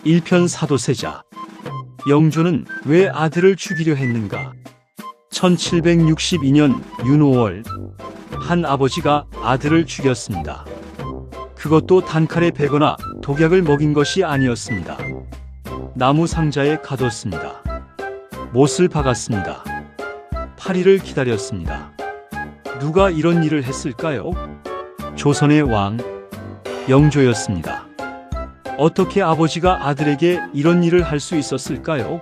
1편 사도세자. 영조는 왜 아들을 죽이려 했는가? 1762년 윤5월 한 아버지가 아들을 죽였습니다. 그것도 단칼에 베거나 독약을 먹인 것이 아니었습니다. 나무 상자에 가뒀습니다. 못을 박았습니다. 파리를 기다렸습니다. 누가 이런 일을 했을까요? 조선의 왕 영조였습니다. 어떻게 아버지가 아들에게 이런 일을 할 수 있었을까요?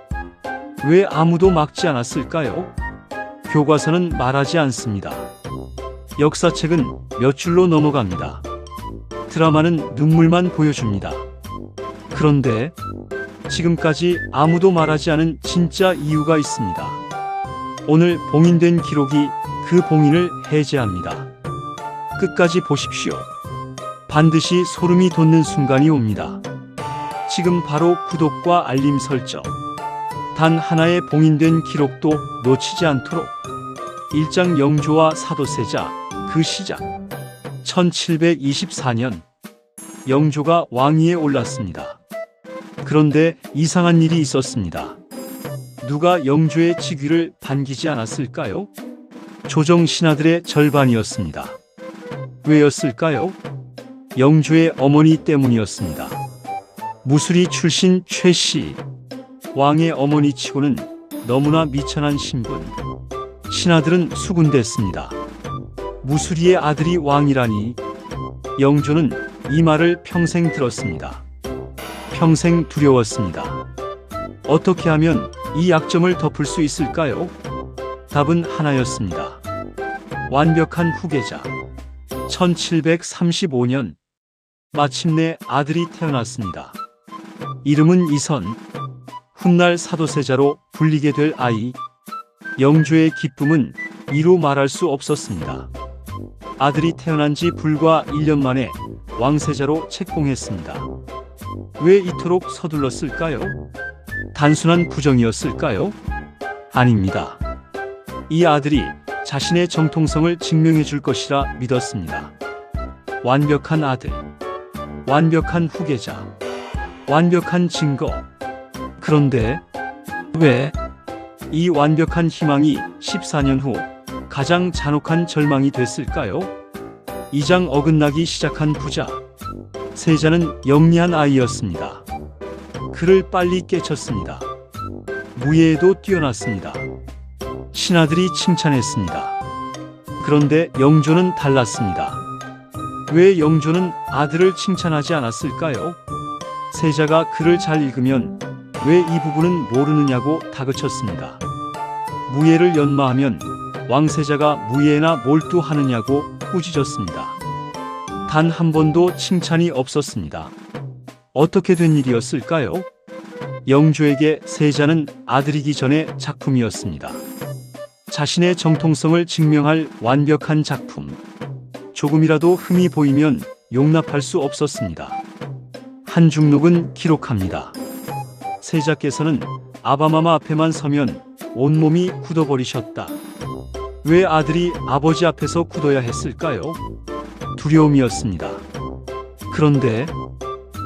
왜 아무도 막지 않았을까요? 교과서는 말하지 않습니다. 역사책은 몇 줄로 넘어갑니다. 드라마는 눈물만 보여줍니다. 그런데 지금까지 아무도 말하지 않은 진짜 이유가 있습니다. 오늘 봉인된 기록이 그 봉인을 해제합니다. 끝까지 보십시오. 반드시 소름이 돋는 순간이 옵니다. 지금 바로 구독과 알림 설정. 단 하나의 봉인된 기록도 놓치지 않도록. 1장 영조와 사도세자 그 시작. 1724년 영조가 왕위에 올랐습니다. 그런데 이상한 일이 있었습니다. 누가 영조의 직위를 반기지 않았을까요? 조정 신하들의 절반이었습니다. 왜였을까요? 영조의 어머니 때문이었습니다. 무술이 출신 최씨, 왕의 어머니치고는 너무나 미천한 신분. 신하들은 수군댔습니다. 무술이의 아들이 왕이라니. 영조는 이 말을 평생 들었습니다. 평생 두려웠습니다. 어떻게 하면 이 약점을 덮을 수 있을까요? 답은 하나였습니다. 완벽한 후계자. 1735년 마침내 아들이 태어났습니다. 이름은 이선. 훗날 사도세자로 불리게 될 아이. 영조의 기쁨은 이루 말할 수 없었습니다. 아들이 태어난 지 불과 1년 만에 왕세자로 책봉했습니다. 왜 이토록 서둘렀을까요? 단순한 부정이었을까요? 아닙니다. 이 아들이 자신의 정통성을 증명해 줄 것이라 믿었습니다. 완벽한 아들, 완벽한 후계자, 완벽한 증거. 그런데 왜 이 완벽한 희망이 14년 후 가장 잔혹한 절망이 됐을까요? 이장 어긋나기 시작한 부자. 세자는 영리한 아이였습니다. 그를 빨리 깨쳤습니다. 무예에도 뛰어났습니다. 신하들이 칭찬했습니다. 그런데 영조는 달랐습니다. 왜 영조는 아들을 칭찬하지 않았을까요? 세자가 글을 잘 읽으면 왜 이 부분은 모르느냐고 다그쳤습니다. 무예를 연마하면 왕세자가 무예나 몰두하느냐고 꾸짖었습니다. 단 한 번도 칭찬이 없었습니다. 어떻게 된 일이었을까요? 영조에게 세자는 아들이기 전에 작품이었습니다. 자신의 정통성을 증명할 완벽한 작품. 조금이라도 흠이 보이면 용납할 수 없었습니다. 한중록은 기록합니다. 세자께서는 아바마마 앞에만 서면 온몸이 굳어버리셨다. 왜 아들이 아버지 앞에서 굳어야 했을까요? 두려움이었습니다. 그런데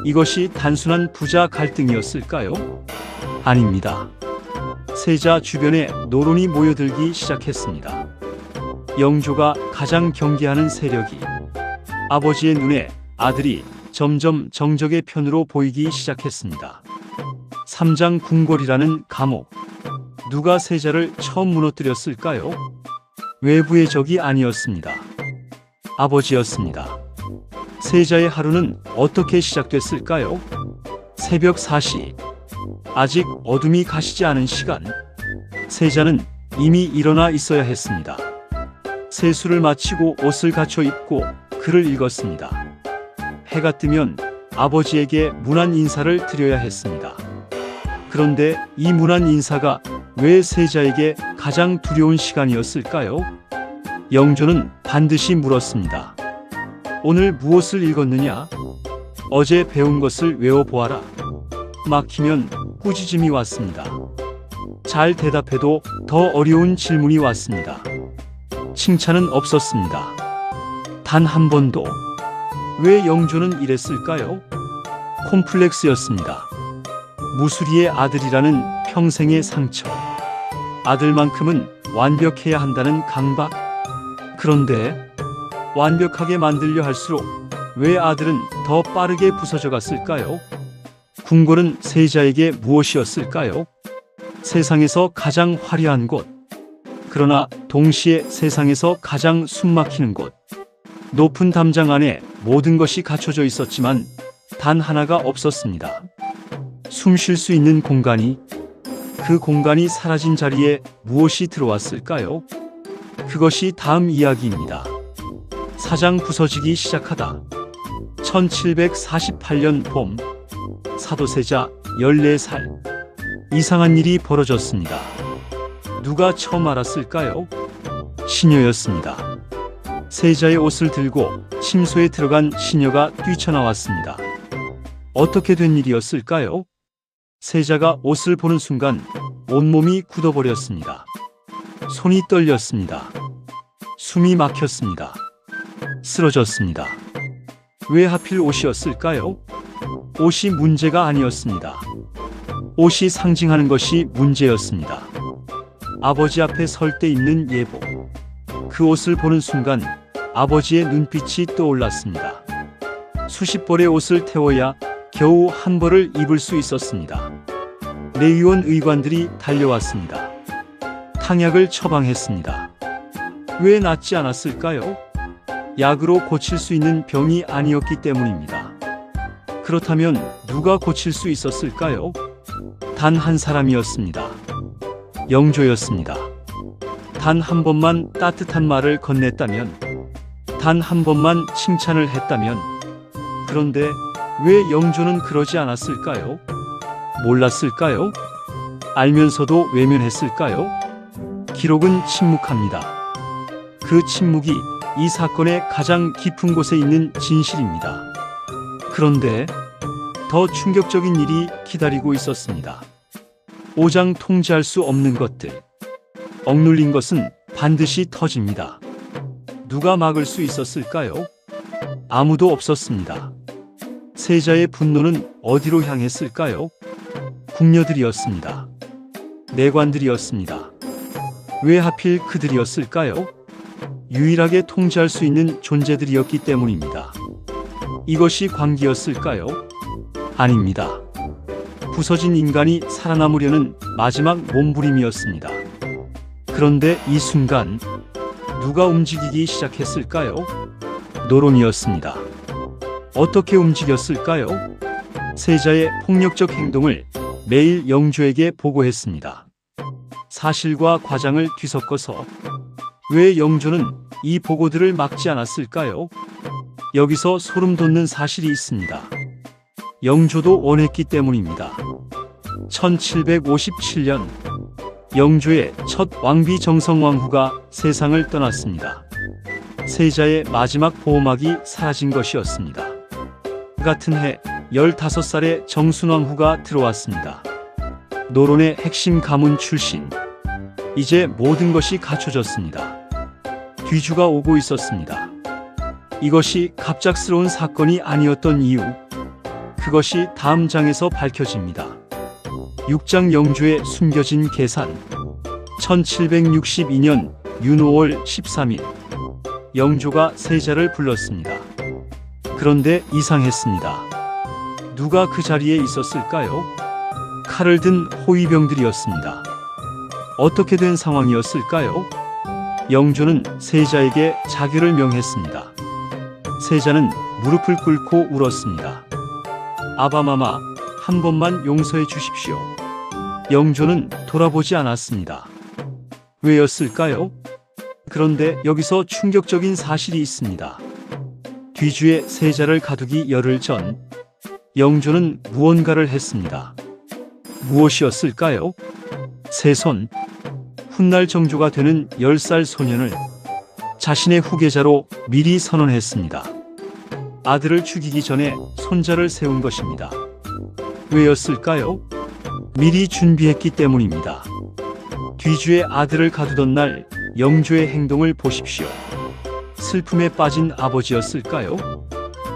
이것이 단순한 부자 갈등이었을까요? 아닙니다. 세자 주변에 노론이 모여들기 시작했습니다. 영조가 가장 경계하는 세력이. 아버지의 눈에 아들이 점점 정적의 편으로 보이기 시작했습니다. 삼장 궁궐이라는 감옥. 누가 세자를 처음 무너뜨렸을까요? 외부의 적이 아니었습니다. 아버지였습니다. 세자의 하루는 어떻게 시작됐을까요? 새벽 4시. 아직 어둠이 가시지 않은 시간. 세자는 이미 일어나 있어야 했습니다. 세수를 마치고 옷을 갖춰 입고 글을 읽었습니다. 해가 뜨면 아버지에게 문안 인사를 드려야 했습니다. 그런데 이 문안 인사가 왜 세자에게 가장 두려운 시간이었을까요? 영조는 반드시 물었습니다. 오늘 무엇을 읽었느냐? 어제 배운 것을 외워보아라. 막히면 꾸짖음이 왔습니다. 잘 대답해도 더 어려운 질문이 왔습니다. 칭찬은 없었습니다. 단 한 번도. 왜 영조는 이랬을까요? 콤플렉스였습니다. 무수리의 아들이라는 평생의 상처. 아들만큼은 완벽해야 한다는 강박. 그런데 완벽하게 만들려 할수록 왜 아들은 더 빠르게 부서져 갔을까요? 궁궐은 세자에게 무엇이었을까요? 세상에서 가장 화려한 곳. 그러나 동시에 세상에서 가장 숨막히는 곳. 높은 담장 안에 모든 것이 갖춰져 있었지만 단 하나가 없었습니다. 숨 쉴 수 있는 공간이. 그 공간이 사라진 자리에 무엇이 들어왔을까요? 그것이 다음 이야기입니다. 사장 부서지기 시작하다. 1748년 봄, 사도세자 14살. 이상한 일이 벌어졌습니다. 누가 처음 알았을까요? 시녀였습니다. 세자의 옷을 들고 침소에 들어간 시녀가 뛰쳐나왔습니다. 어떻게 된 일이었을까요? 세자가 옷을 보는 순간 온몸이 굳어버렸습니다. 손이 떨렸습니다. 숨이 막혔습니다. 쓰러졌습니다. 왜 하필 옷이었을까요? 옷이 문제가 아니었습니다. 옷이 상징하는 것이 문제였습니다. 아버지 앞에 설 때 입는 예복. 그 옷을 보는 순간 아버지의 눈빛이 떠올랐습니다. 수십 벌의 옷을 태워야 겨우 한 벌을 입을 수 있었습니다. 내의원 의관들이 달려왔습니다. 탕약을 처방했습니다. 왜 낫지 않았을까요? 약으로 고칠 수 있는 병이 아니었기 때문입니다. 그렇다면 누가 고칠 수 있었을까요? 단 한 사람이었습니다. 영조였습니다. 단 한 번만 따뜻한 말을 건넸다면, 단 한 번만 칭찬을 했다면. 그런데 왜 영조는 그러지 않았을까요? 몰랐을까요? 알면서도 외면했을까요? 기록은 침묵합니다. 그 침묵이 이 사건의 가장 깊은 곳에 있는 진실입니다. 그런데 더 충격적인 일이 기다리고 있었습니다. 오장 통제할 수 없는 것들. 억눌린 것은 반드시 터집니다. 누가 막을 수 있었을까요? 아무도 없었습니다. 세자의 분노는 어디로 향했을까요? 궁녀들이었습니다. 내관들이었습니다. 왜 하필 그들이었을까요? 유일하게 통제할 수 있는 존재들이었기 때문입니다. 이것이 광기였을까요? 아닙니다. 부서진 인간이 살아남으려는 마지막 몸부림이었습니다. 그런데 이 순간 누가 움직이기 시작했을까요? 노론이었습니다. 어떻게 움직였을까요? 세자의 폭력적 행동을 매일 영조에게 보고했습니다. 사실과 과장을 뒤섞어서. 왜 영조는 이 보고들을 막지 않았을까요? 여기서 소름 돋는 사실이 있습니다. 영조도 원했기 때문입니다. 1757년 영조의 첫 왕비 정성왕후가 세상을 떠났습니다. 세자의 마지막 보호막이 사라진 것이었습니다. 같은 해 15살의 정순왕후가 들어왔습니다. 노론의 핵심 가문 출신. 이제 모든 것이 갖춰졌습니다. 뒤주가 오고 있었습니다. 이것이 갑작스러운 사건이 아니었던 이유. 그것이 다음 장에서 밝혀집니다. 6장 영조의 숨겨진 계산. 1762년 윤호월 13일 영조가 세자를 불렀습니다. 그런데 이상했습니다. 누가 그 자리에 있었을까요? 칼을 든 호위병들이었습니다. 어떻게 된 상황이었을까요? 영조는 세자에게 자결을 명했습니다. 세자는 무릎을 꿇고 울었습니다. 아바마마, 한 번만 용서해 주십시오. 영조는 돌아보지 않았습니다. 왜였을까요? 그런데 여기서 충격적인 사실이 있습니다. 뒤주에 세자를 가두기 열흘 전, 영조는 무언가를 했습니다. 무엇이었을까요? 새손, 훗날 정조가 되는 10살 소년을 자신의 후계자로 미리 선언했습니다. 아들을 죽이기 전에 손자를 세운 것입니다. 왜였을까요? 미리 준비했기 때문입니다. 뒤주의 아들을 가두던 날 영조의 행동을 보십시오. 슬픔에 빠진 아버지였을까요?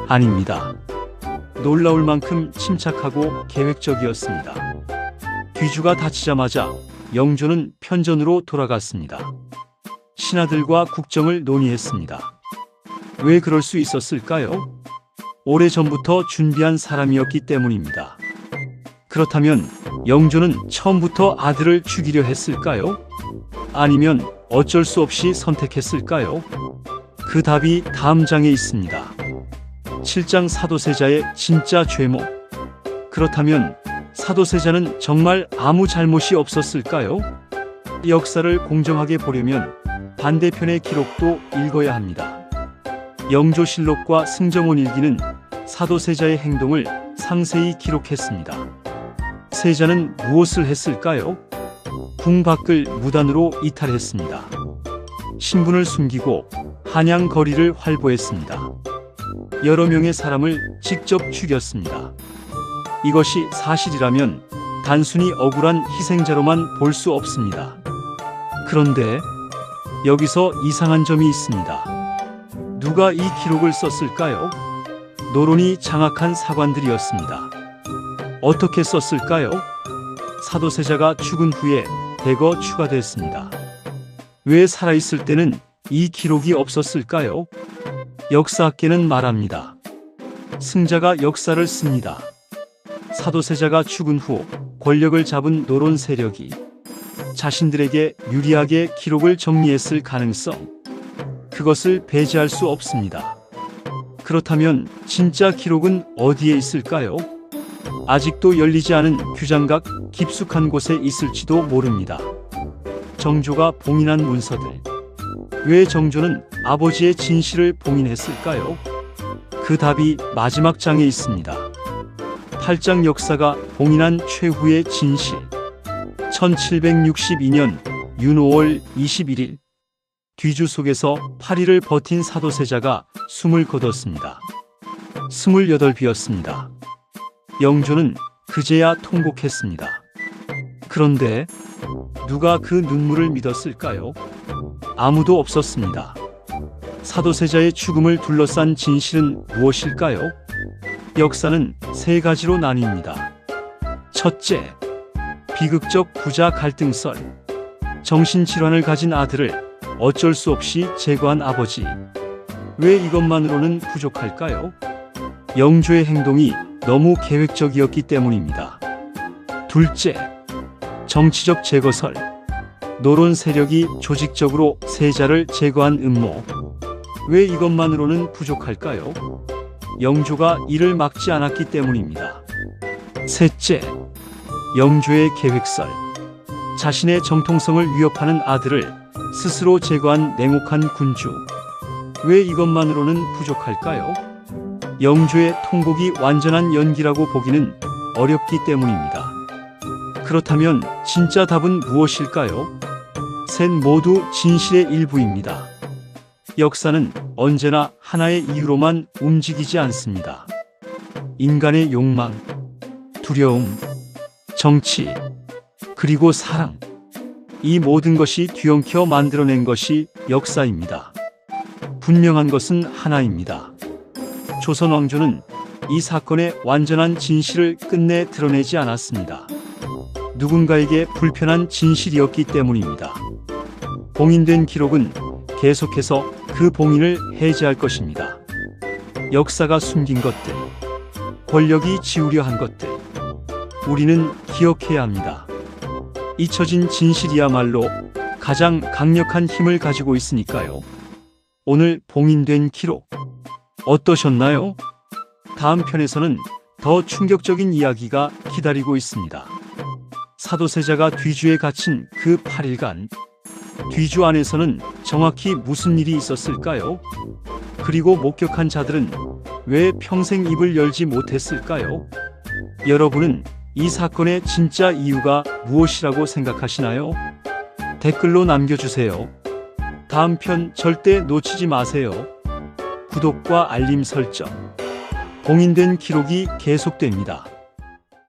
아닙니다. 놀라울 만큼 침착하고 계획적이었습니다. 뒤주가 다치자마자 영조는 편전으로 돌아갔습니다. 신하들과 국정을 논의했습니다. 왜 그럴 수 있었을까요? 오래전부터 준비한 사람이었기 때문입니다. 그렇다면 영조는 처음부터 아들을 죽이려 했을까요? 아니면 어쩔 수 없이 선택했을까요? 그 답이 다음 장에 있습니다. 7장 사도세자의 진짜 죄목. 그렇다면 사도세자는 정말 아무 잘못이 없었을까요? 역사를 공정하게 보려면 반대편의 기록도 읽어야 합니다. 영조실록과 승정원일기는 사도세자의 행동을 상세히 기록했습니다. 세자는 무엇을 했을까요? 궁 밖을 무단으로 이탈했습니다. 신분을 숨기고 한양 거리를 활보했습니다. 여러 명의 사람을 직접 죽였습니다. 이것이 사실이라면 단순히 억울한 희생자로만 볼 수 없습니다. 그런데 여기서 이상한 점이 있습니다. 누가 이 기록을 썼을까요? 노론이 장악한 사관들이었습니다. 어떻게 썼을까요? 사도세자가 죽은 후에 대거 추가됐습니다. 왜 살아있을 때는 이 기록이 없었을까요? 역사학계는 말합니다. 승자가 역사를 씁니다. 사도세자가 죽은 후 권력을 잡은 노론 세력이 자신들에게 유리하게 기록을 정리했을 가능성, 그것을 배제할 수 없습니다. 그렇다면 진짜 기록은 어디에 있을까요? 아직도 열리지 않은 규장각 깊숙한 곳에 있을지도 모릅니다. 정조가 봉인한 문서들. 왜 정조는 아버지의 진실을 봉인했을까요? 그 답이 마지막 장에 있습니다. 8장 역사가 봉인한 최후의 진실. 1762년 윤 5월 21일 뒤주 속에서 8일을 버틴 사도세자가 숨을 거뒀습니다. 28이었습니다. 영조는 그제야 통곡했습니다. 그런데 누가 그 눈물을 믿었을까요? 아무도 없었습니다. 사도세자의 죽음을 둘러싼 진실은 무엇일까요? 역사는 세 가지로 나뉩니다. 첫째, 비극적 부자 갈등설. 정신질환을 가진 아들을 어쩔 수 없이 제거한 아버지. 왜 이것만으로는 부족할까요? 영조의 행동이 너무 계획적이었기 때문입니다. 둘째, 정치적 제거설. 노론 세력이 조직적으로 세자를 제거한 음모. 왜 이것만으로는 부족할까요? 영조가 이를 막지 않았기 때문입니다. 셋째, 영조의 계획설. 자신의 정통성을 위협하는 아들을 스스로 제거한 냉혹한 군주. 왜 이것만으로는 부족할까요? 영조의 통곡이 완전한 연기라고 보기는 어렵기 때문입니다. 그렇다면 진짜 답은 무엇일까요? 셋 모두 진실의 일부입니다. 역사는 언제나 하나의 이유로만 움직이지 않습니다. 인간의 욕망, 두려움, 정치, 그리고 사랑. 이 모든 것이 뒤엉켜 만들어낸 것이 역사입니다. 분명한 것은 하나입니다. 조선 왕조는 이 사건의 완전한 진실을 끝내 드러내지 않았습니다. 누군가에게 불편한 진실이었기 때문입니다. 봉인된 기록은 계속해서 그 봉인을 해제할 것입니다. 역사가 숨긴 것들, 권력이 지우려 한 것들, 우리는 기억해야 합니다. 잊혀진 진실이야말로 가장 강력한 힘을 가지고 있으니까요. 오늘 봉인된 기록 어떠셨나요? 다음 편에서는 더 충격적인 이야기가 기다리고 있습니다. 사도세자가 뒤주에 갇힌 그 8일간 뒤주 안에서는 정확히 무슨 일이 있었을까요? 그리고 목격한 자들은 왜 평생 입을 열지 못했을까요? 여러분은 이 사건의 진짜 이유가 무엇이라고 생각하시나요? 댓글로 남겨주세요. 다음 편 절대 놓치지 마세요. 구독과 알림 설정. 봉인된 기록이 계속됩니다.